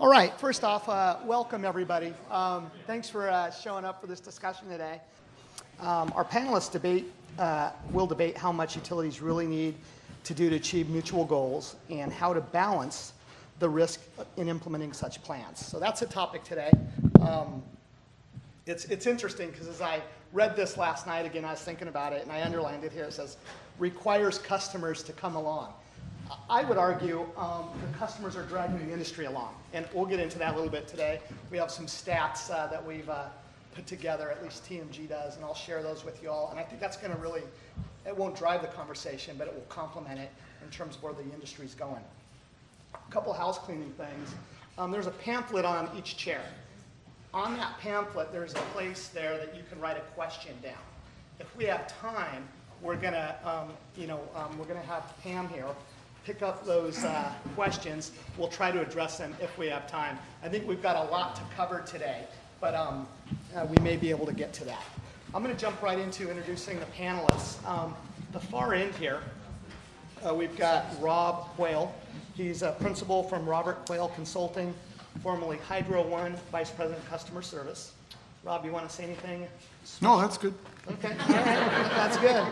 All right, first off, welcome everybody. Thanks for showing up for this discussion today. Our panelists will debate how much utilities really need to do to achieve mutual goals and how to balance the risk in implementing such plans. So that's the topic today. It's interesting because as I read this last night, again, I was thinking about it and I underlined it here. It says, requires customers to come along. I would argue the customers are dragging the industry along, and we'll get into that a little bit today. We have some stats that we've put together, at least TMG does, and I'll share those with you all. And I think that's going to really, it won't drive the conversation, but it will complement it in terms of where the industry's going. A couple house cleaning things. There's a pamphlet on each chair. On that pamphlet, there's a place there that you can write a question down. If we have time, we're going to, we're going to have Pam here pick up those questions. We'll try to address them if we have time. I think we've got a lot to cover today, but we may be able to get to that. I'm going to jump right into introducing the panelists. The far end here, we've got Rob Quail. He's a principal from Robert Quail Consulting, formerly Hydro One, Vice President of Customer Service. Rob, you want to say anything? No, that's good. Okay, all right, that's good.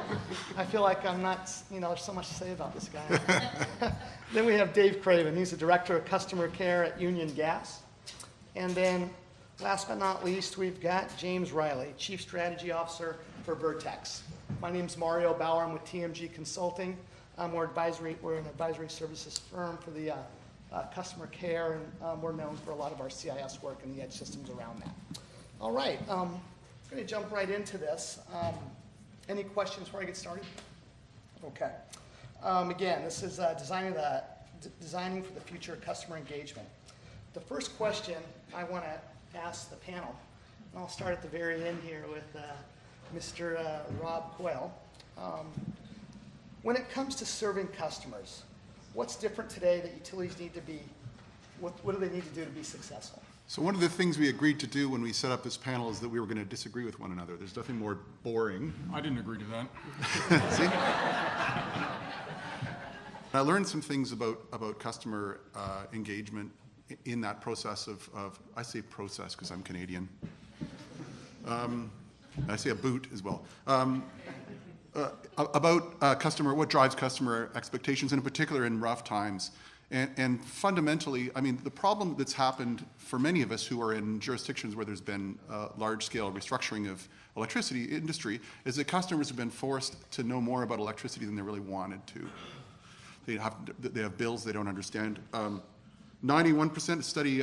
I feel like I'm not, there's so much to say about this guy. Then we have Dave Craven. He's the Director of Customer Care at Union Gas. And then, last but not least, we've got James Riley, Chief Strategy Officer for Vertex. My name's Mario Bauer. I'm with TMG Consulting. We're an advisory services firm for the customer care, and we're known for a lot of our CIS work and the edge systems around that. All right, I'm going to jump right into this. Any questions before I get started? Okay. Again, this is designing for the future of customer engagement. The first question I want to ask the panel, and I'll start at the very end here with Mr. Rob Quail. When it comes to serving customers, what's different today that utilities need to be, what do they need to do to be successful? So one of the things we agreed to do when we set up this panel is that we were going to disagree with one another. There's nothing more boring. I didn't agree to that. See? I learned some things about customer engagement in that process of I say process because I'm Canadian. I say a boot as well. About what drives customer expectations, and in particular in rough times. And fundamentally, I mean, the problem that's happened for many of us who are in jurisdictions where there's been large-scale restructuring of electricity industry is that customers have been forced to know more about electricity than they really wanted to. They have bills they don't understand. 91%, a study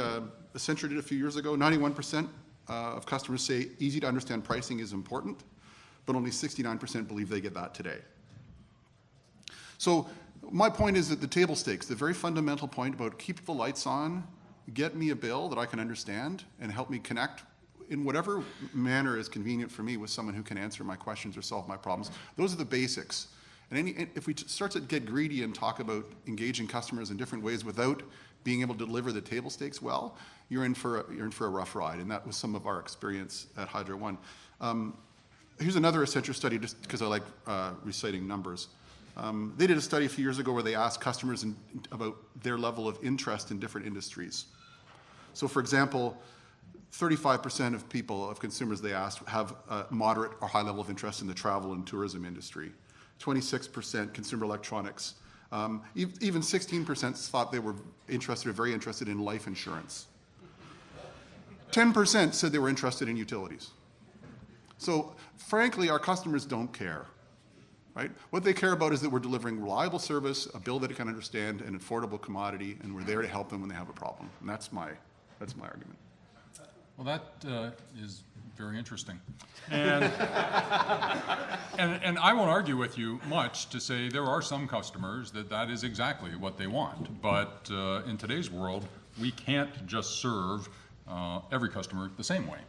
Accenture did a few years ago, 91% of customers say easy-to-understand pricing is important, but only 69% believe they get that today. So my point is that the table stakes, the very fundamental point about keep the lights on, get me a bill that I can understand, and help me connect in whatever manner is convenient for me with someone who can answer my questions or solve my problems. Those are the basics. And if we start to get greedy and talk about engaging customers in different ways without being able to deliver the table stakes well, you're in for a rough ride. And that was some of our experience at Hydro One. Here's another Accenture study, just because I like reciting numbers. They did a study a few years ago where they asked customers about their level of interest in different industries. So for example, 35% of consumers they asked have a moderate or high level of interest in the travel and tourism industry. 26% consumer electronics. Even 16% thought they were very interested in life insurance. 10% said they were interested in utilities. So frankly, our customers don't care. Right? What they care about is that we're delivering reliable service, a bill that they can understand, an affordable commodity, and we're there to help them when they have a problem. And that's my argument. Well, that is very interesting. And, and I won't argue with you much to say there are some customers that is exactly what they want. But in today's world, we can't just serve every customer the same way.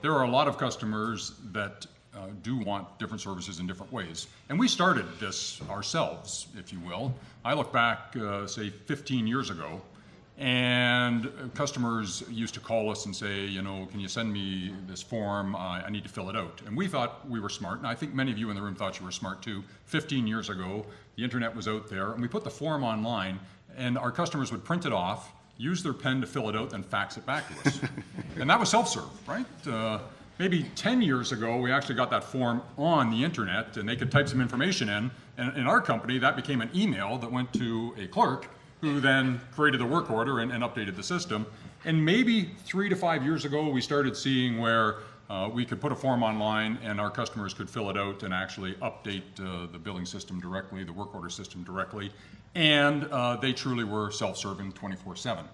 There are a lot of customers that do want different services in different ways. And we started this ourselves, if you will. I look back, say, 15 years ago, and customers used to call us and say, can you send me this form? I need to fill it out. And we thought we were smart, and I think many of you in the room thought you were smart too. 15 years ago, the internet was out there, and we put the form online, and our customers would print it off, use their pen to fill it out, then fax it back to us. And that was self-serve, right? Maybe 10 years ago, we actually got that form on the internet, and they could type some information in. And in our company, that became an email that went to a clerk, who then created the work order and updated the system. And maybe 3 to 5 years ago, we started seeing where we could put a form online and our customers could fill it out and actually update the billing system directly, the work order system directly. And they truly were self-serving 24/7.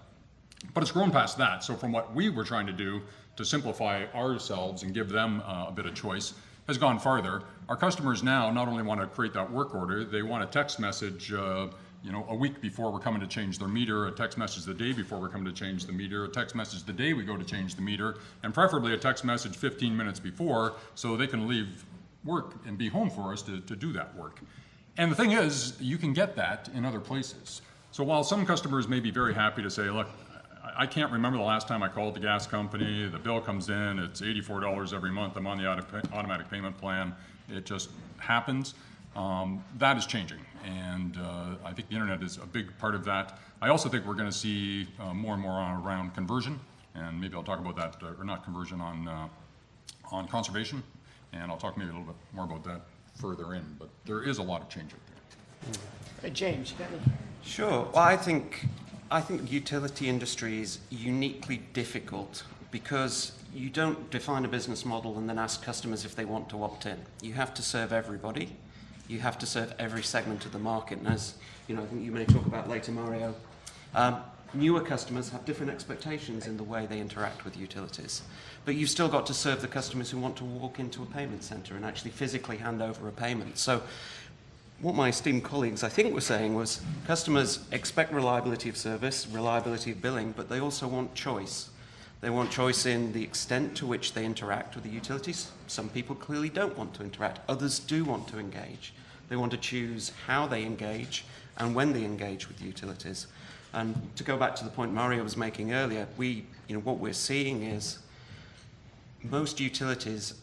But it's grown past that. So from what we were trying to do to simplify ourselves and give them a bit of choice has gone farther. Our customers now not only want to create that work order, they want a text message a week before we're coming to change their meter, a text message the day before we're coming to change the meter, a text message the day we go to change the meter, and preferably a text message 15 minutes before so they can leave work and be home for us to do that work. And the thing is, you can get that in other places. So while some customers may be very happy to say, look, I can't remember the last time I called the gas company, the bill comes in, it's $84 every month, I'm on the automatic payment plan, it just happens. That is changing, and I think the internet is a big part of that. I also think we're going to see more and more around conversion, and maybe I'll talk about that, or not conversion, on conservation, and I'll talk maybe a little bit more about that further in, but there is a lot of change out there. Hey, James, you got any? Sure. Well, I think utility industry is uniquely difficult because you don't define a business model and then ask customers if they want to opt in. You have to serve everybody. You have to serve every segment of the market. And as you know, I think you may talk about later, Mario, newer customers have different expectations in the way they interact with utilities. But you've still got to serve the customers who want to walk into a payment center and actually physically hand over a payment. So what my esteemed colleagues, I think, were saying was customers expect reliability of service, reliability of billing, but they also want choice. They want choice in the extent to which they interact with the utilities. Some people clearly don't want to interact. Others do want to engage. They want to choose how they engage and when they engage with utilities. And to go back to the point Mario was making earlier, what we're seeing is most utilities'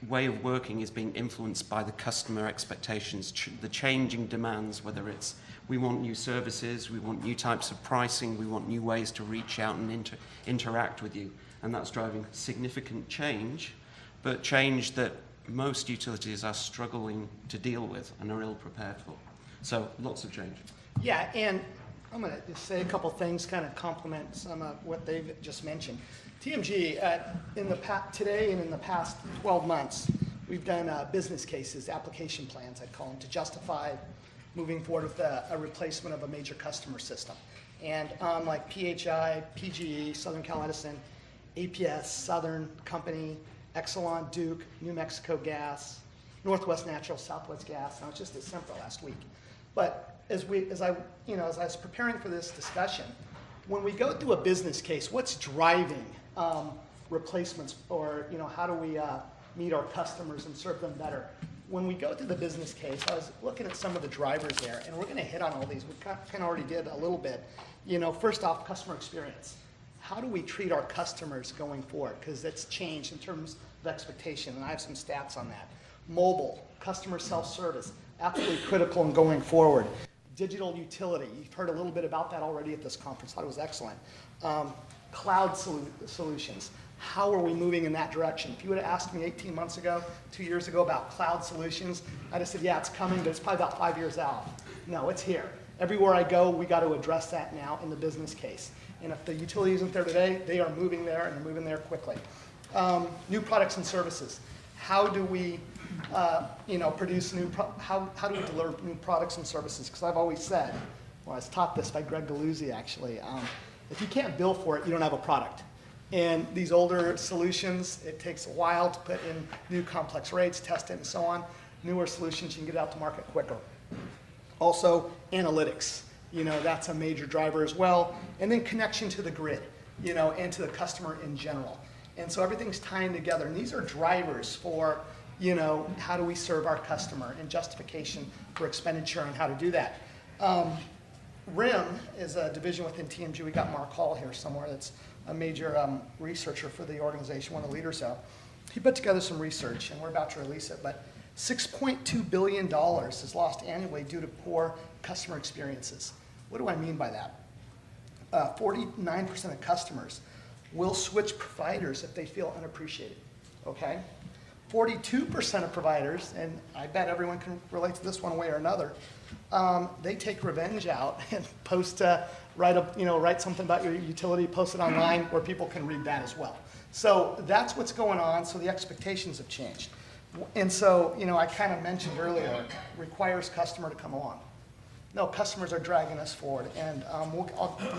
way of working is being influenced by the customer expectations, the changing demands, whether it's we want new services, we want new types of pricing, we want new ways to reach out and interact with you. And that's driving significant change, but change that most utilities are struggling to deal with and are ill prepared for. So lots of change. Yeah, and I'm going to just say a couple things, kind of complement some of what they've just mentioned. TMG, today and in the past 12 months, we've done business cases, application plans, I'd call them, to justify moving forward with a replacement of a major customer system. And like PHI, PGE, Southern Cal Edison, APS, Southern Company, Exelon, Duke, New Mexico Gas, Northwest Natural, Southwest Gas, and I was just at Sempra last week. But as I was preparing for this discussion, when we go through a business case, what's driving replacements, or how do we meet our customers and serve them better? When we go through the business case, I was looking at some of the drivers there, and we're going to hit on all these. We kind of already did a little bit. First off, customer experience. How do we treat our customers going forward? Because it's changed in terms of expectation, and I have some stats on that. Mobile, customer self-service, absolutely critical in going forward. Digital utility, you've heard a little bit about that already at this conference. I thought it was excellent. Cloud solutions. How are we moving in that direction? If you would have asked me 18 months ago, 2 years ago about cloud solutions, I'd have said, yeah, it's coming, but it's probably about 5 years out. No, it's here. Everywhere I go, we got to address that now in the business case. And if the utility isn't there today, they are moving there, and they're moving there quickly. New products and services. How do we produce how do we deliver new products and services? Because I've always said, well, I was taught this by Greg Galuzzi, actually, if you can't bill for it, you don't have a product. And these older solutions, it takes a while to put in new complex rates, test it, and so on. Newer solutions, you can get out to market quicker. Also, analytics. That's a major driver as well. And then connection to the grid, and to the customer in general. And so everything's tying together. And these are drivers for, how do we serve our customer, and justification for expenditure and how to do that. RIM is a division within TMG. We got Mark Hall here somewhere. That's a major researcher for the organization, one of the leaders of. He put together some research, and we're about to release it, but $6.2 billion is lost annually due to poor customer experiences. What do I mean by that? 49% of customers will switch providers if they feel unappreciated, okay? 42% of providers, and I bet everyone can relate to this one way or another, they take revenge out and post, write something about your utility, post it online where people can read that as well. So that's what's going on, so the expectations have changed. And so, I kind of mentioned earlier, requires customer to come along. No, customers are dragging us forward, and I'm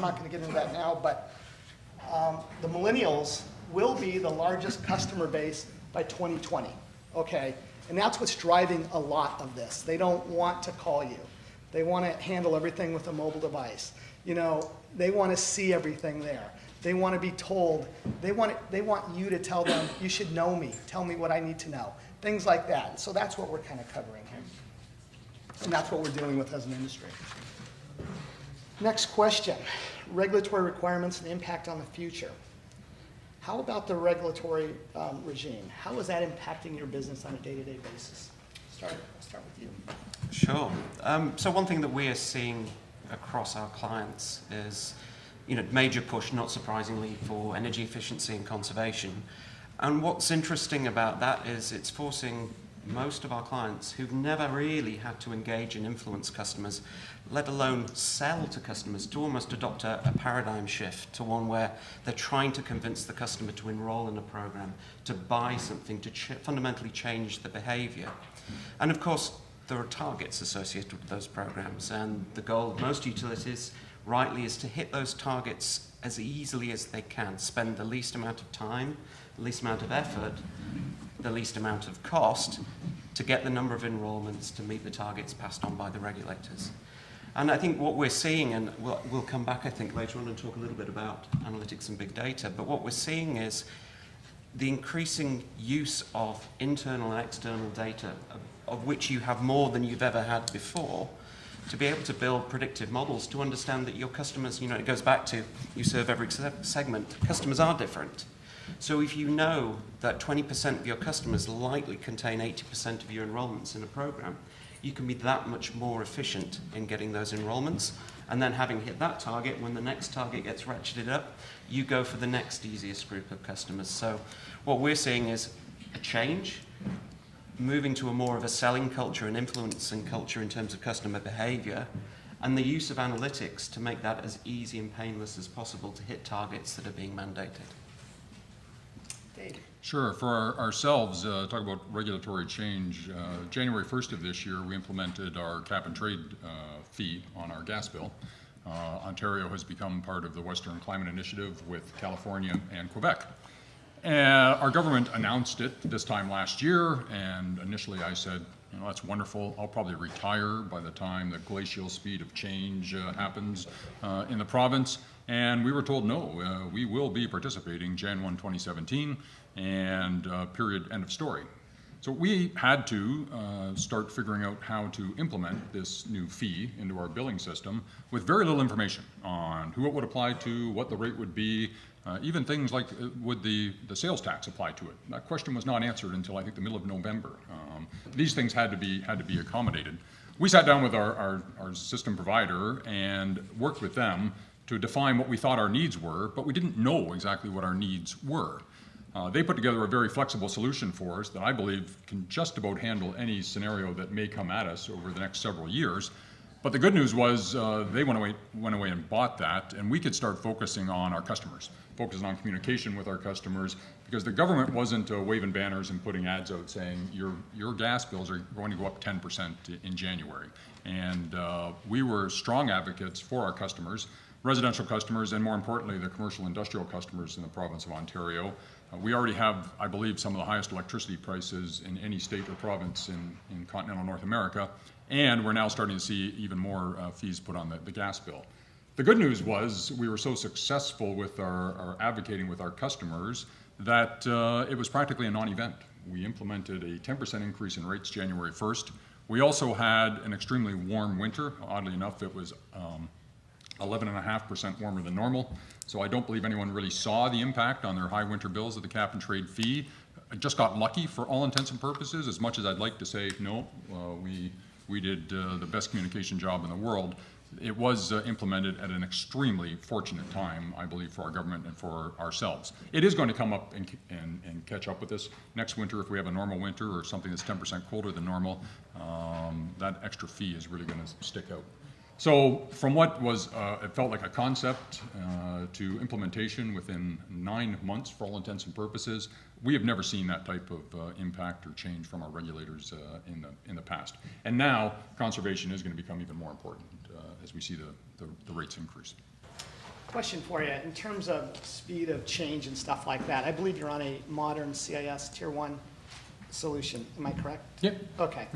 not going to get into that now, but the Millennials will be the largest customer base by 2020, okay? And that's what's driving a lot of this. They don't want to call you. They want to handle everything with a mobile device. They want to see everything there. They want to be told. They want you to tell them, you should know me. Tell me what I need to know. Things like that. So that's what we're kind of covering here. And that's what we're dealing with as an industry. Next question, regulatory requirements and impact on the future. How about the regulatory regime? How is that impacting your business on a day-to-day basis? I'll start with you. Sure. So one thing that we are seeing across our clients is, major push, not surprisingly, for energy efficiency and conservation. And what's interesting about that is it's forcing most of our clients who've never really had to engage and influence customers, let alone sell to customers, to almost adopt a paradigm shift to one where they're trying to convince the customer to enroll in a program, to buy something, to fundamentally change the behavior. And of course, there are targets associated with those programs, and the goal of most utilities, rightly, is to hit those targets as easily as they can, spend the least amount of time, the least amount of effort, the least amount of cost to get the number of enrollments to meet the targets passed on by the regulators. And I think what we're seeing, and we'll come back, I think, later on and talk a little bit about analytics and big data, but what we're seeing is the increasing use of internal and external data, of which you have more than you've ever had before, to be able to build predictive models to understand that your customers, it goes back to you serve every segment, customers are different. So if you know that 20% of your customers likely contain 80% of your enrollments in a program, you can be that much more efficient in getting those enrollments. And then having hit that target, when the next target gets ratcheted up, you go for the next easiest group of customers. So what we're seeing is a change, moving to a more of a selling culture and influencing culture in terms of customer behavior, and the use of analytics to make that as easy and painless as possible to hit targets that are being mandated. Sure. For ourselves, talk about regulatory change. January 1st of this year, we implemented our cap and trade fee on our gas bill. Ontario has become part of the Western Climate Initiative with California and Quebec. Our government announced it this time last year, and initially I said, that's wonderful. I'll probably retire by the time the glacial speed of change happens in the province. And we were told, no, we will be participating Jan 1, 2017, and period, end of story. So we had to start figuring out how to implement this new fee into our billing system with very little information on who it would apply to, what the rate would be, even things like would the sales tax apply to it. That question was not answered until I think the middle of November. These things had to be accommodated. We sat down with our system provider and worked with them to define what we thought our needs were, but we didn't know exactly what our needs were. They put together a very flexible solution for us that I believe can just about handle any scenario that may come at us over the next several years. But the good news was they went away and bought that, and we could start focusing on our customers, focusing on communication with our customers, because the government wasn't waving banners and putting ads out saying your gas bills are going to go up 10% in January. And we were strong advocates for our customers, residential customers, and more importantly, the commercial industrial customers in the province of Ontario. We already have, I believe, some of the highest electricity prices in any state or province in continental North America, and we're now starting to see even more fees put on the gas bill. The good news was we were so successful with our advocating with our customers that it was practically a non-event. We implemented a 10% increase in rates January 1st. We also had an extremely warm winter. Oddly enough, it was 11.5% warmer than normal. So I don't believe anyone really saw the impact on their high winter bills of the cap and trade fee. I just got lucky for all intents and purposes, as much as I'd like to say, no, we did the best communication job in the world. it was implemented at an extremely fortunate time, I believe, for our government and for ourselves. It is going to come up and catch up with us next winter if we have a normal winter or something that's 10% colder than normal. That extra fee is really going to stick out. So from what was, it felt like a concept to implementation within 9 months for all intents and purposes, we have never seen that type of impact or change from our regulators in the past. And now conservation is going to become even more important as we see the rates increase. Question for you, in terms of speed of change and stuff like that, I believe you're on a modern CIS Tier 1 solution, am I correct? Yep. Okay.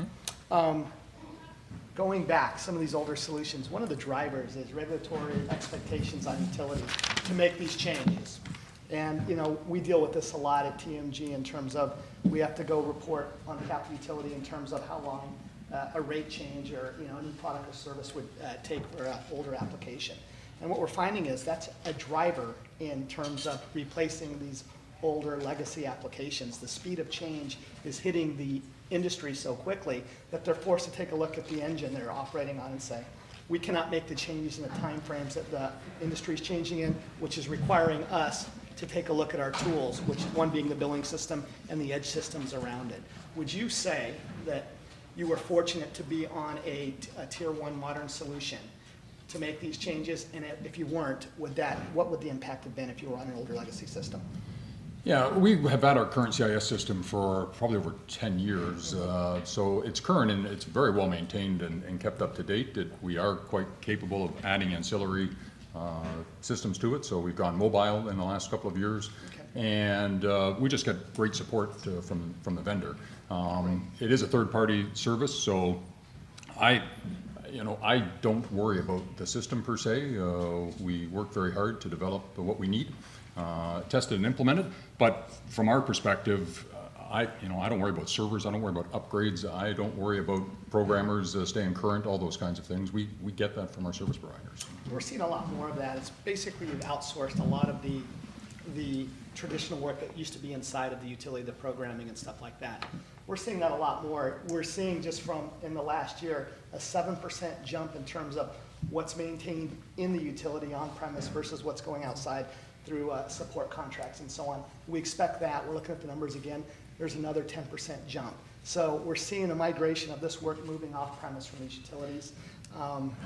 Going back, some of these older solutions, one of the drivers is regulatory expectations on utilities to make these changes. And, you know, we deal with this a lot at TMG in terms of we have to go report on capital utility in terms of how long a rate change or, you know, any product or service would take for an older application. And what we're finding is that's a driver in terms of replacing these older legacy applications. The speed of change is hitting the industry so quickly that they're forced to take a look at the engine they're operating on and say, we cannot make the changes in the time frames that the industry is changing in, which is requiring us to take a look at our tools, which one being the billing system and the edge systems around it. Would you say that you were fortunate to be on a Tier 1 modern solution to make these changes? And if you weren't, what would the impact have been if you were on an older legacy system? Yeah, we have had our current CIS system for probably over 10 years. So it's current and it's very well maintained and kept up to date. We are quite capable of adding ancillary systems to it. So we've gone mobile in the last couple of years. Okay. And we just get great support from the vendor. It is a third-party service, so I don't worry about the system per se. We work very hard to develop what we need. Tested and implemented, but from our perspective, I don't worry about servers, I don't worry about upgrades, I don't worry about programmers staying current, all those kinds of things. We get that from our service providers. We're seeing a lot more of that. It's basically you've outsourced a lot of the traditional work that used to be inside of the utility, the programming and stuff like that. We're seeing that a lot more. We're seeing just from in the last year a 7% jump in terms of what's maintained in the utility on premise versus what's going outside through support contracts and so on. We expect that. We're looking at the numbers again. There's another 10% jump. So we're seeing a migration of this work moving off premise from these utilities.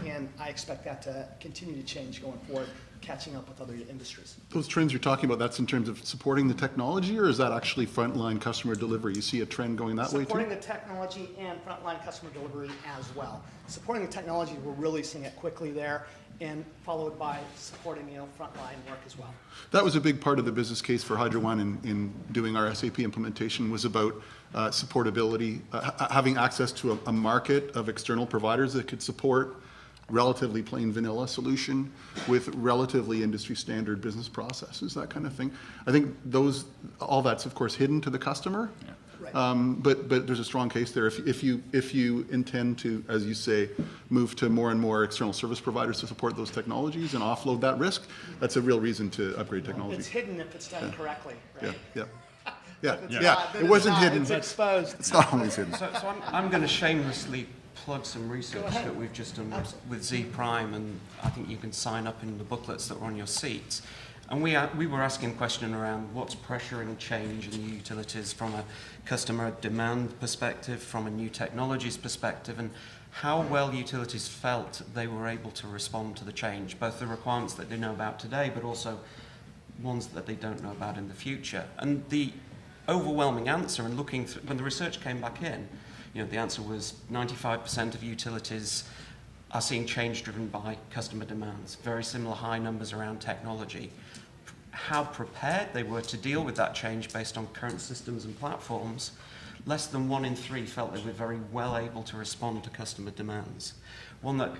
And I expect that to continue to change going forward, catching up with other industries. Those trends you're talking about, that's in terms of supporting the technology, or is that actually frontline customer delivery? You see a trend going that way too? Supporting the technology and frontline customer delivery as well. Supporting the technology, we're really seeing it quickly there, and followed by supporting frontline work as well. That was a big part of the business case for Hydro One in doing our SAP implementation, was about supportability, having access to a market of external providers that could support relatively plain vanilla solution with relatively industry standard business processes, that kind of thing. I think all that's of course hidden to the customer. Yeah. Right. But there's a strong case there. If you intend to, as you say, move to more and more external service providers to support those technologies and offload that risk, that's a real reason to upgrade technology. It's hidden if it's done correctly, right? Yeah. It wasn't hidden. It's exposed. It's not always hidden. So I'm going to shamelessly plug some research that we've just done with Zpryme, and I think you can sign up in the booklets that are on your seats. And we were asking a question around what's pressuring change in the utilities from a customer demand perspective, from a new technologies perspective, and how well utilities felt they were able to respond to the change, both the requirements that they know about today, but also ones that they don't know about in the future. And the overwhelming answer, and looking through, when the research came back in, the answer was 95% of utilities are seeing change driven by customer demands, very similar high numbers around technology. How prepared they were to deal with that change based on current systems and platforms, less than 1 in 3 felt they were very well able to respond to customer demands. One that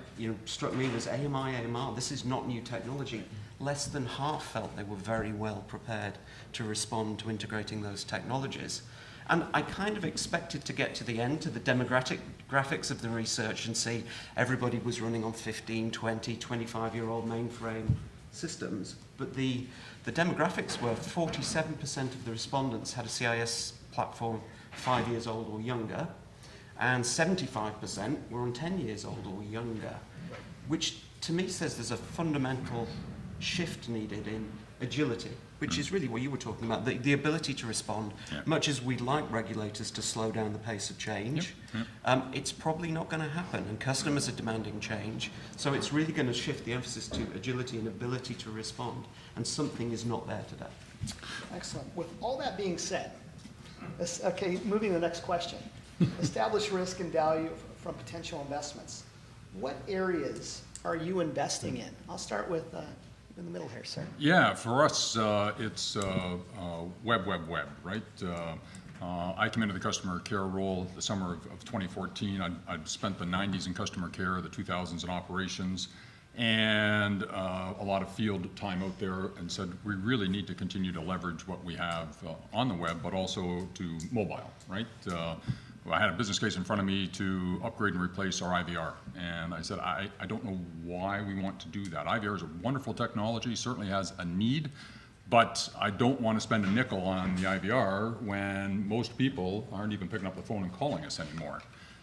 struck me was AMR. This is not new technology. Less than half felt they were very well prepared to respond to integrating those technologies. And I kind of expected to get to the end, to the demographics of the research and see everybody was running on 15, 20, 25-year-old mainframe systems. But the demographics were 47% of the respondents had a CIS platform 5 years old or younger, and 75% were on 10 years old or younger. which to me says there's a fundamental shift needed in agility, which is really what you were talking about, the ability to respond. Much as we'd like regulators to slow down the pace of change, it's probably not going to happen, and customers are demanding change, so it's really going to shift the emphasis to agility and ability to respond, and something is not there today. Excellent. With all that being said, okay, moving to the next question. Establish risk and value from potential investments. What areas are you investing in? I'll start with in the middle here, sir. Yeah, for us, it's web, right? I came into the customer care role the summer of 2014. I'd spent the 90s in customer care, the 2000s in operations, and a lot of field time out there, and said we really need to continue to leverage what we have on the web, but also to mobile, right? I had a business case in front of me to upgrade and replace our IVR, and I said, I don't know why we want to do that. IVR is a wonderful technology, certainly has a need, but I don't want to spend a nickel on the IVR when most people aren't even picking up the phone and calling us anymore.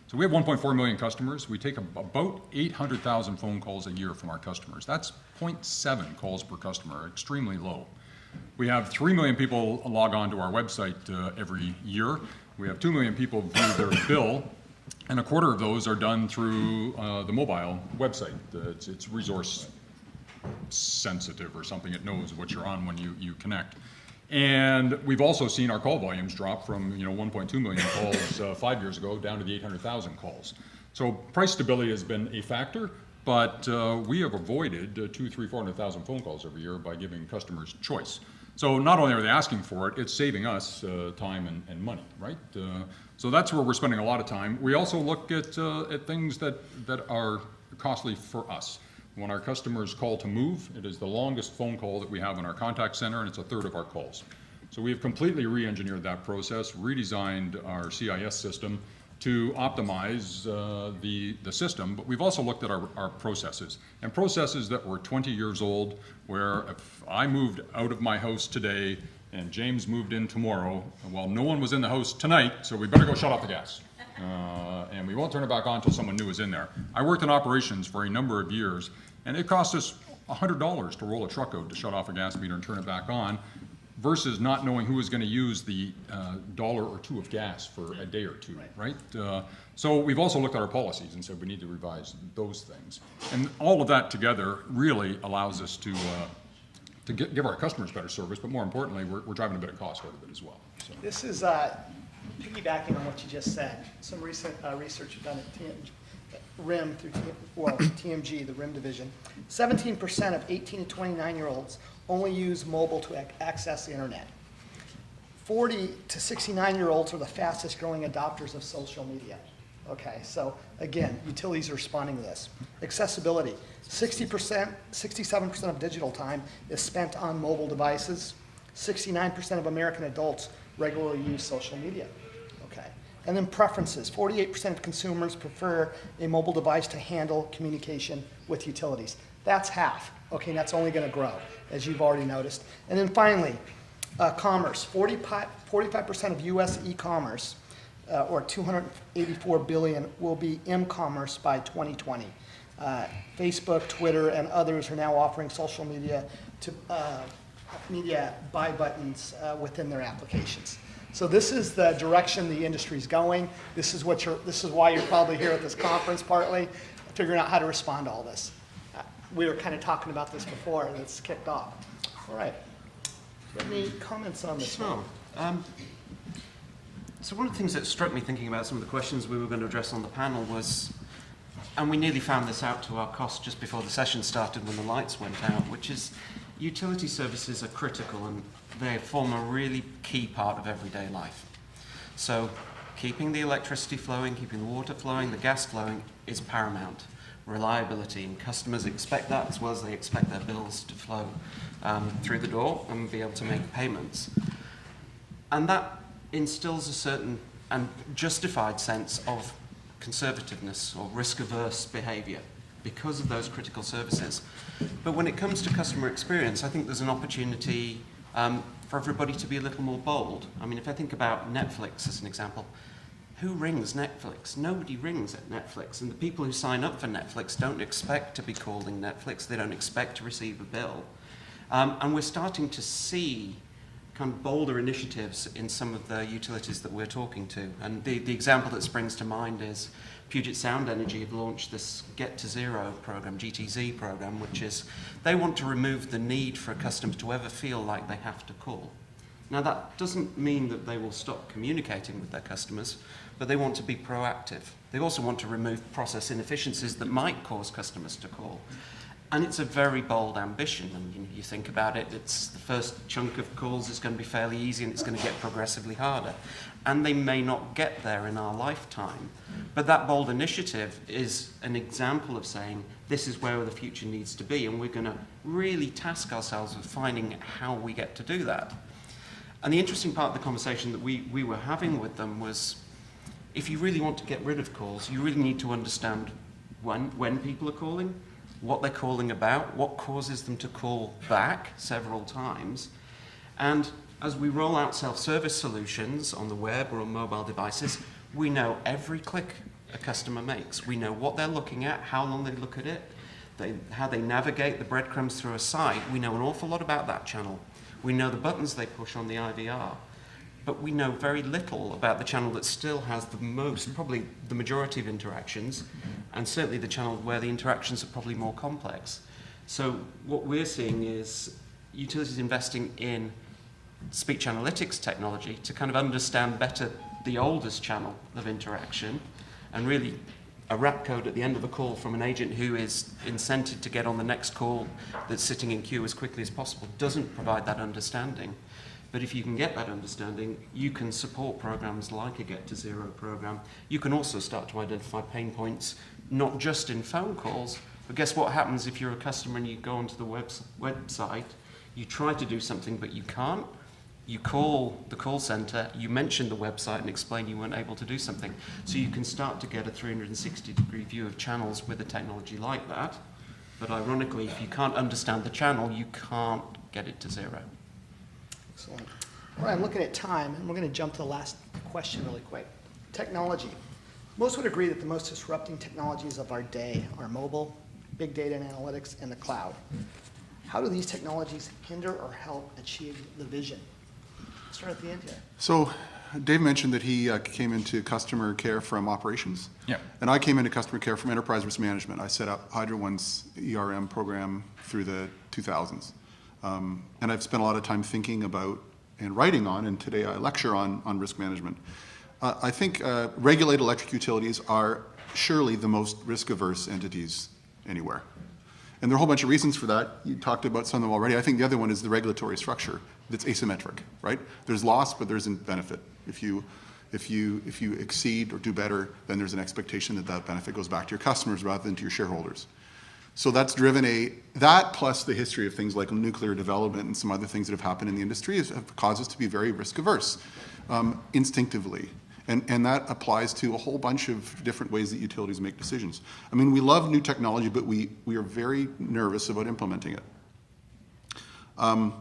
So we have 1.4 million customers. We take about 800,000 phone calls a year from our customers. That's 0.7 calls per customer, extremely low. We have 3 million people log on to our website every year. We have 2 million people view their bill, and a quarter of those are done through the mobile website. It's resource sensitive or something. It knows what you're on when you connect. And we've also seen our call volumes drop from 1.2 million calls 5 years ago down to the 800,000 calls. So price stability has been a factor, but we have avoided 400,000 phone calls every year by giving customers choice. So not only are they asking for it, it's saving us time and money, right? So that's where we're spending a lot of time. We also look at things that are costly for us. When our customers call to move, it is the longest phone call that we have in our contact center, and it's a third of our calls. So we have completely re-engineered that process, redesigned our CIS system to optimize the system, but we've also looked at our processes, and processes that were 20 years old, where if I moved out of my house today and James moved in tomorrow, well, no one was in the house tonight, so we better go shut off the gas. And we won't turn it back on until someone new is in there. I worked in operations for a number of years, and it cost us $100 to roll a truck out to shut off a gas meter and turn it back on, versus not knowing who was going to use the $1 or $2 of gas for a day or two, right? So we've also looked at our policies and said we need to revise those things. And all of that together really allows us to give our customers better service, but more importantly, we're driving a bit of cost out of it as well. So. This is piggybacking on what you just said. Some recent research you've done at RIM through TMG, the RIM division. 17% of 18 to 29-year-olds only use mobile to access the internet. 40 to 69-year-olds are the fastest growing adopters of social media. Okay, so again, utilities are responding to this. Accessibility, 67% of digital time is spent on mobile devices. 69% of American adults regularly use social media. Okay, and then preferences, 48% of consumers prefer a mobile device to handle communication with utilities. That's half. Okay, and that's only going to grow, as you've already noticed. And then finally, commerce. 45% of U.S. e-commerce, or $284 billion, will be m-commerce by 2020. Facebook, Twitter, and others are now offering social media to media buy buttons within their applications. So this is the direction the industry's going. This is why you're probably here at this conference, partly figuring out how to respond to all this. We were kind of talking about this before, and it's kicked off. All right. Any comments on this one? So one of the things that struck me thinking about some of the questions we were going to address on the panel was, and we nearly found this out to our cost just before the session started when the lights went out, which is utility services are critical and they form a really key part of everyday life. So keeping the electricity flowing, keeping the water flowing, the gas flowing is paramount. Reliability, and customers expect that as well as they expect their bills to flow through the door and be able to make payments. And that instills a certain and justified sense of conservativeness or risk-averse behavior because of those critical services. But when it comes to customer experience, I think there's an opportunity for everybody to be a little more bold. I mean, if I think about Netflix as an example, who rings Netflix? Nobody rings at Netflix. And the people who sign up for Netflix don't expect to be calling Netflix. They don't expect to receive a bill. And we're starting to see kind of bolder initiatives in some of the utilities that we're talking to. And the example that springs to mind is Puget Sound Energy have launched this Get to Zero program, GTZ program, which is they want to remove the need for a customer to ever feel like they have to call. Now, that doesn't mean that they will stop communicating with their customers, but they want to be proactive. They also want to remove process inefficiencies that might cause customers to call. And it's a very bold ambition. And you think about it, it's the first chunk of calls is going to be fairly easy and it's going to get progressively harder. And they may not get there in our lifetime. But that bold initiative is an example of saying, this is where the future needs to be, and we're going to really task ourselves with finding how we get to do that. And the interesting part of the conversation that we were having with them was, if you really want to get rid of calls, you really need to understand when people are calling, what they're calling about, what causes them to call back several times. And as we roll out self-service solutions on the web or on mobile devices, we know every click a customer makes. We know what they're looking at, how long they look at it, how they navigate the breadcrumbs through a site. We know an awful lot about that channel. We know the buttons they push on the IVR. But we know very little about the channel that still has the most, probably the majority of interactions, and certainly the channel where the interactions are probably more complex. So what we're seeing is utilities investing in speech analytics technology to kind of understand better the oldest channel of interaction, and really a wrap code at the end of a call from an agent who is incented to get on the next call that's sitting in queue as quickly as possible doesn't provide that understanding. But if you can get that understanding, you can support programs like a Get to Zero program. You can also start to identify pain points, not just in phone calls, but guess what happens if you're a customer and you go onto the website, you try to do something but you can't. You call the call center, you mention the website and explain you weren't able to do something. So you can start to get a 360-degree view of channels with a technology like that. But ironically, if you can't understand the channel, you can't get it to zero. Excellent. All right, I'm looking at time, and we're going to jump to the last question really quick. Technology. Most would agree that the most disrupting technologies of our day are mobile, big data and analytics, and the cloud. How do these technologies hinder or help achieve the vision? Let's start at the end here. So Dave mentioned that he came into customer care from operations. Yeah. And I came into customer care from enterprise risk management. I set up Hydro One's ERM program through the 2000s. And I've spent a lot of time thinking about and writing on, and today I lecture on risk management. I think regulated electric utilities are surely the most risk-averse entities anywhere. And there are a whole bunch of reasons for that. You talked about some of them already. I think the other one is the regulatory structure that's asymmetric, right? There's loss, but there's benefit. If you exceed or do better, then there's an expectation that that benefit goes back to your customers rather than to your shareholders. So that's driven that plus the history of things like nuclear development and some other things that have happened in the industry have caused us to be very risk averse instinctively. And that applies to a whole bunch of different ways that utilities make decisions. I mean, we love new technology, but we are very nervous about implementing it. I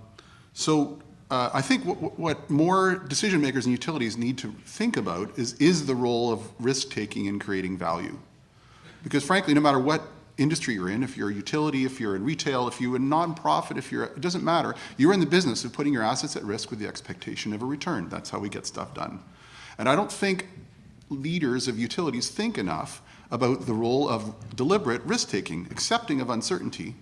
think what more decision makers and utilities need to think about is the role of risk-taking in creating value. Because frankly, no matter what industry you're in, if you're a utility, if you're in retail, if you're a nonprofit, it doesn't matter. You're in the business of putting your assets at risk with the expectation of a return. That's how we get stuff done. And I don't think leaders of utilities think enough about the role of deliberate risk-taking, accepting of uncertainty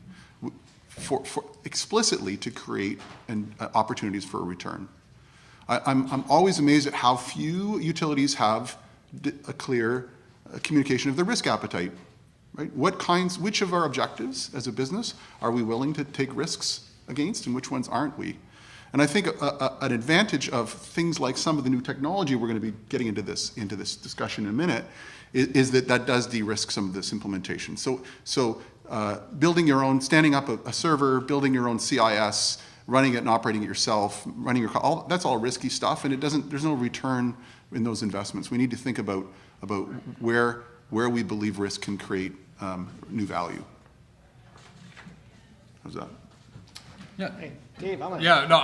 for explicitly to create opportunities for a return. I'm always amazed at how few utilities have a clear communication of their risk appetite. Right? Which of our objectives as a business are we willing to take risks against, and which ones aren't we? And I think an advantage of things like some of the new technology, we're going to be getting into this discussion in a minute, is that does de-risk some of this implementation. So building your own, standing up a server, building your own CIS, running it and operating it yourself, that's all risky stuff, and there's no return in those investments. We need to think about where we believe risk can create new value. How's that? Yeah. Hey, Dave, I'm gonna... Yeah, no,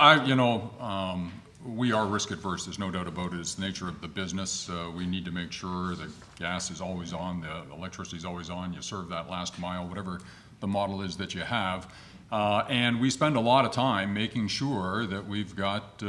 we are risk adverse, there's no doubt about it. It's the nature of the business. We need to make sure the gas is always on, the electricity is always on, you serve that last mile, whatever the model is that you have. And we spend a lot of time making sure that we've got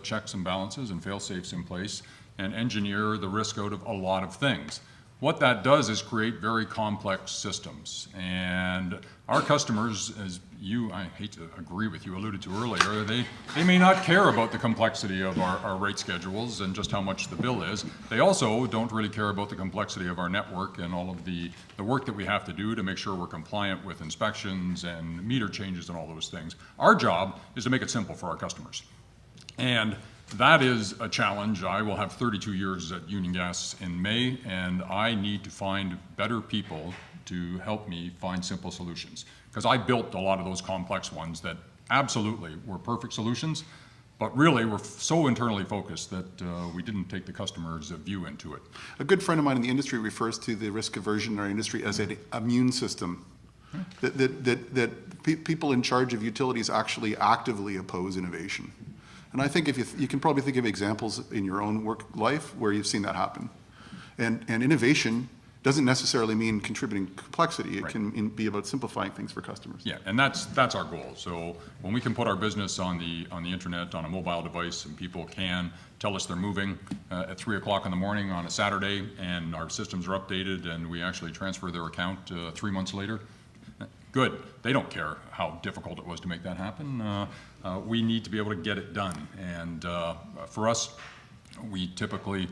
checks and balances and fail-safes in place and engineer the risk out of a lot of things. What that does is create very complex systems. And our customers, as you, I hate to agree with you, alluded to earlier, they may not care about the complexity of our rate schedules and just how much the bill is. They also don't really care about the complexity of our network and all of the work that we have to do to make sure we're compliant with inspections and meter changes and all those things. Our job is to make it simple for our customers. And that is a challenge. I will have 32 years at Union Gas in May, and I need to find better people to help me find simple solutions. Because I built a lot of those complex ones that absolutely were perfect solutions, but really were so internally focused that we didn't take the customer's view into it. A good friend of mine in the industry refers to the risk aversion in our industry as an immune system. That people in charge of utilities actually actively oppose innovation. And I think if you can probably think of examples in your own work life where you've seen that happen. And innovation doesn't necessarily mean contributing complexity. It Right. can be about simplifying things for customers. Yeah, and that's our goal. So when we can put our business on the internet, on a mobile device, and people can tell us they're moving at 3 o'clock in the morning on a Saturday, and our systems are updated, and we actually transfer their account 3 months later, good. They don't care how difficult it was to make that happen. We need to be able to get it done. And for us, we typically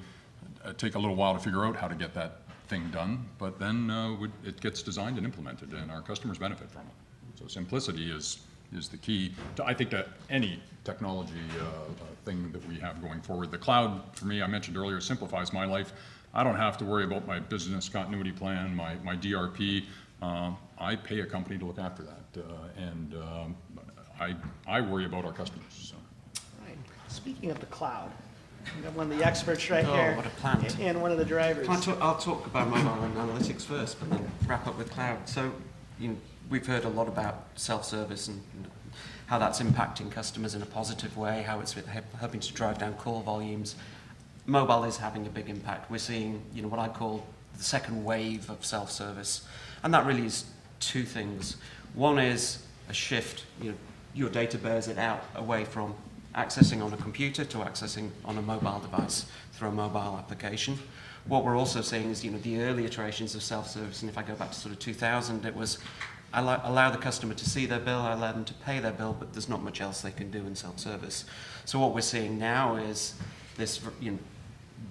take a little while to figure out how to get that thing done, but then it gets designed and implemented, and our customers benefit from it. So simplicity is the key to, I think, to any technology thing that we have going forward. The cloud, for me, I mentioned earlier, simplifies my life. I don't have to worry about my business continuity plan, my DRP. I pay a company to look after that, and I worry about our customers. So. Right. Speaking of the cloud, we have one of the experts right here. What a plant. And one of the drivers. I'll talk about mobile and analytics first, but then wrap up with cloud. So, we've heard a lot about self-service and how that's impacting customers in a positive way, how it's helping to drive down call volumes. Mobile is having a big impact. We're seeing, what I call the second wave of self-service, and that really is two things. One is a shift. Your data bears it out away from accessing on a computer to accessing on a mobile device through a mobile application. What we're also seeing is, the early iterations of self-service, and if I go back to sort of 2000, it was allow the customer to see their bill, I allow them to pay their bill, but there's not much else they can do in self-service. So what we're seeing now is this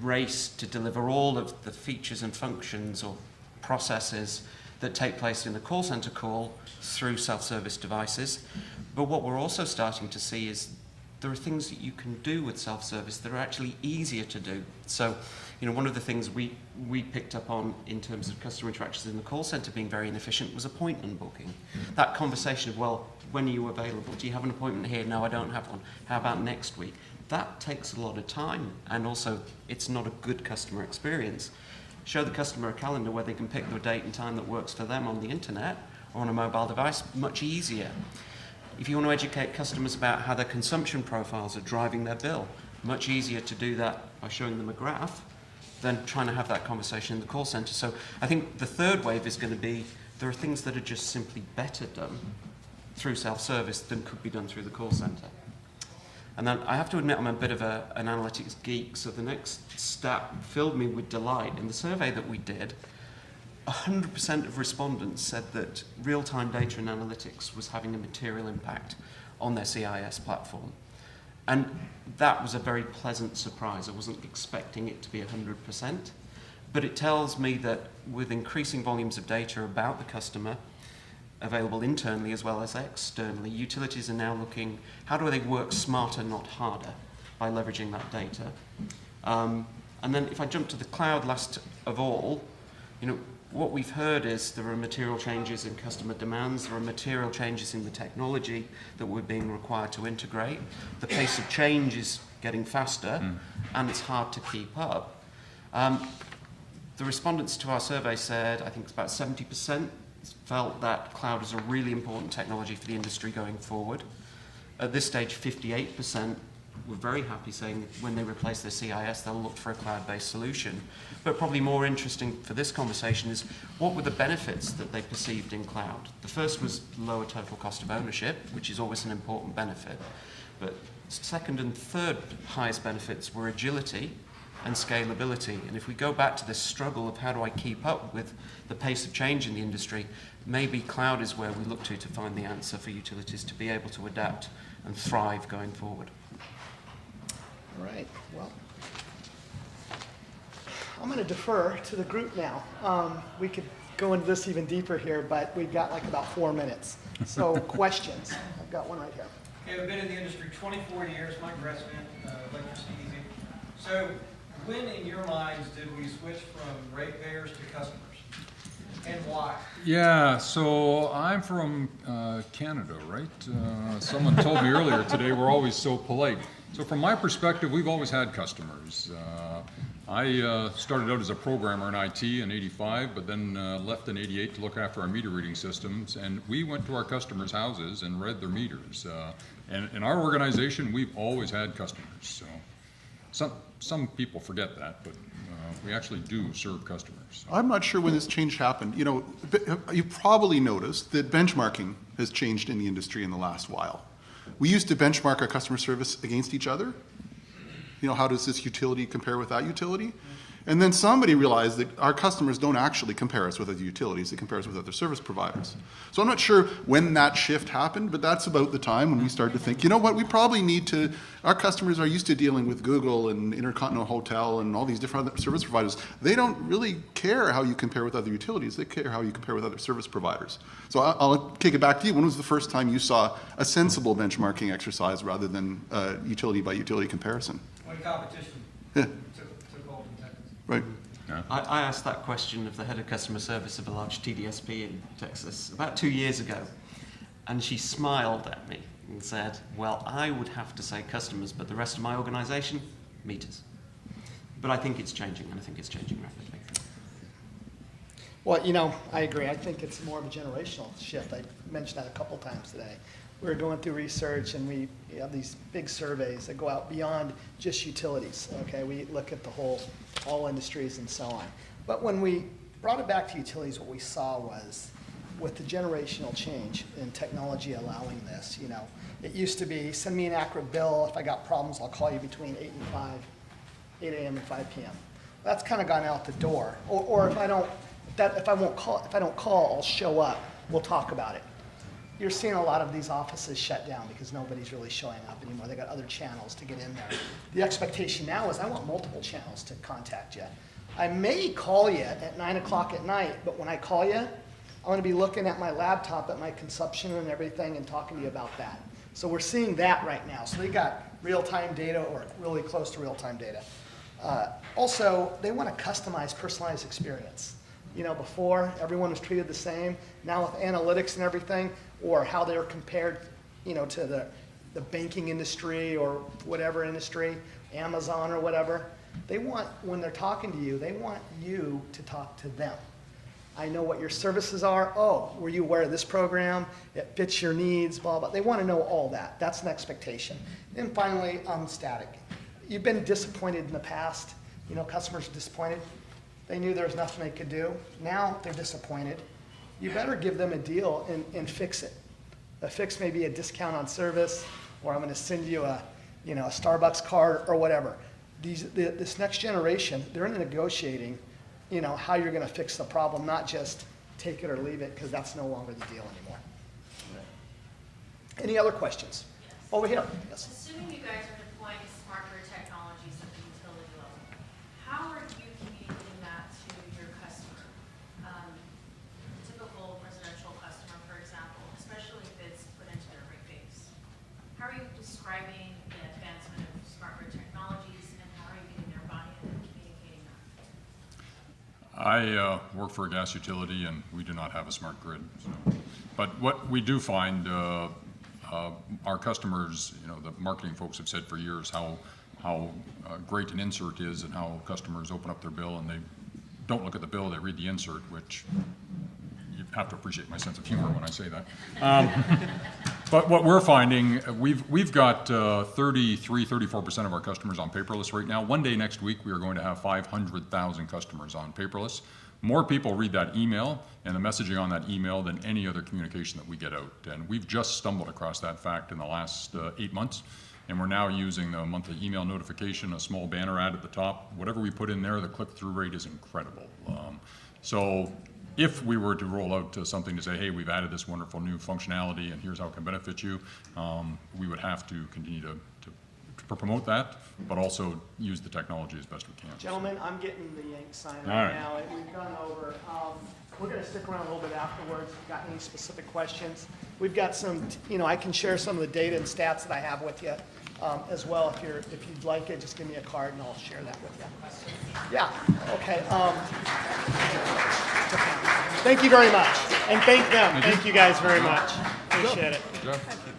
race to deliver all of the features and functions or processes that take place in the call center call through self-service devices. But what we're also starting to see is there are things that you can do with self-service that are actually easier to do. So, one of the things we picked up on in terms of customer interactions in the call center being very inefficient was appointment booking. That conversation of, well, when are you available? Do you have an appointment here? No, I don't have one. How about next week? That takes a lot of time, and also it's not a good customer experience. Show the customer a calendar where they can pick the date and time that works for them on the internet or on a mobile device, much easier. If you want to educate customers about how their consumption profiles are driving their bill, much easier to do that by showing them a graph than trying to have that conversation in the call center. So I think the third wave is going to be there are things that are just simply better done through self-service than could be done through the call center. And then I have to admit I'm a bit of an analytics geek, so the next stat filled me with delight. In the survey that we did, 100% of respondents said that real-time data and analytics was having a material impact on their CIS platform. And that was a very pleasant surprise. I wasn't expecting it to be 100%, but it tells me that with increasing volumes of data about the customer, available internally as well as externally, utilities are now looking, how do they work smarter, not harder, by leveraging that data? And then if I jump to the cloud last of all, what we've heard is there are material changes in customer demands, there are material changes in the technology that we're being required to integrate. The pace of change is getting faster, and it's hard to keep up. The respondents to our survey said, I think it's about 70%, felt that cloud is a really important technology for the industry going forward. At this stage, 58% were very happy saying when they replace their CIS, they'll look for a cloud-based solution. But probably more interesting for this conversation is what were the benefits that they perceived in cloud? The first was lower total cost of ownership, which is always an important benefit. But second and third highest benefits were agility and scalability. And if we go back to this struggle of how do I keep up with the pace of change in the industry, maybe cloud is where we look to find the answer for utilities to be able to adapt and thrive going forward. All right, well, I'm going to defer to the group now. We could go into this even deeper here, but we've got like about 4 minutes. So questions. I've got one right here. Okay, I've been in the industry 24 years, Mike Gressman, Electricity Easy. So when in your minds did we switch from ratepayers to customers? And why? Yeah, so I'm from Canada, right? Someone told me earlier today we're always so polite. So from my perspective, we've always had customers. I started out as a programmer in IT in '85, but then left in '88 to look after our meter reading systems, and we went to our customers' houses and read their meters. And in our organization, we've always had customers. So some people forget that, but we actually do serve customers. I'm not sure when this change happened. You know, you probably noticed that benchmarking has changed in the industry in the last while. We used to benchmark our customer service against each other. You know, how does this utility compare with that utility? And then somebody realized that our customers don't actually compare us with other utilities, they compare us with other service providers. So I'm not sure when that shift happened, but that's about the time when we started to think, you know what, we probably need to, our customers are used to dealing with Google and Intercontinental Hotel and all these different other service providers. They don't really care how you compare with other utilities, they care how you compare with other service providers. So I'll kick it back to you. When was the first time you saw a sensible benchmarking exercise rather than utility by utility comparison? When competition Yeah. took hold in Texas. Right. I asked that question of the head of customer service of a large TDSP in Texas about 2 years ago, and she smiled at me and said, well, I would have to say customers, but the rest of my organization, meters. But I think it's changing, and I think it's changing rapidly. Well, you know, I agree. I think it's more of a generational shift. I mentioned that a couple times today. We were going through research, and we have these big surveys that go out beyond just utilities. Okay, we look at the all industries and so on. But when we brought it back to utilities, what we saw was, with the generational change in technology allowing this, you know, it used to be send me an accurate bill. If I got problems, I'll call you between 8 a.m. and 5 p.m. That's kind of gone out the door. Or if I don't call, I'll show up. We'll talk about it. You're seeing a lot of these offices shut down because nobody's really showing up anymore. They got other channels to get in there. The expectation now is I want multiple channels to contact you. I may call you at 9 o'clock at night, but when I call you, I'm going to be looking at my laptop at my consumption and everything and talking to you about that. So we're seeing that right now. So they got real-time data or really close to real-time data. Also, they want a customized, personalized experience. You know, before everyone was treated the same. Now with analytics and everything, or how they're compared, you know, to the banking industry or whatever industry, Amazon or whatever, they want, when they're talking to you, they want you to talk to them. I know what your services are. Oh, were you aware of this program? It fits your needs, blah, blah. They want to know all that. That's an expectation. And finally, static. You've been disappointed in the past. You know, customers are disappointed. They knew there was nothing they could do. Now they're disappointed. You better give them a deal and fix it. A fix may be a discount on service, or I'm going to send you a Starbucks card or whatever. This next generation, they're negotiating, you know, how you're going to fix the problem, not just take it or leave it, because that's no longer the deal anymore. Any other questions? Yes. Over here. Yes. Assuming you guys are deploying smart grid technologies at the utility level, how are you communicating that to your customer? Typical residential customer, for example, especially if it's put into their rate base. How are you describing the advancement of smart grid technologies, and how are you getting their buy-in and communicating that? I work for a gas utility, and we do not have a smart grid. So. But what we do find, our customers, you know, the marketing folks have said for years how great an insert is, and how customers open up their bill and they don't look at the bill, they read the insert, which you have to appreciate my sense of humor when I say that. But what we're finding, we've got 34% of our customers on paperless right now. One day next week, we are going to have 500,000 customers on paperless. More people read that email and the messaging on that email than any other communication that we get out. And we've just stumbled across that fact in the last 8 months. And we're now using the monthly email notification, a small banner ad at the top. Whatever we put in there, the click-through rate is incredible. So if we were to roll out something to say, hey, we've added this wonderful new functionality and here's how it can benefit you, we would have to continue to promote that, but also use the technology as best we can. Gentlemen, I'm getting the Yank sign All right right. now, and we've gone over. We're going to stick around a little bit afterwards. If you've got any specific questions, we've got some. I can share some of the data and stats that I have with you as well. If you'd like it, just give me a card and I'll share that with you. Yeah. Okay. Thank you very much, and thank them. Thank you guys very much. Appreciate it. Jeff?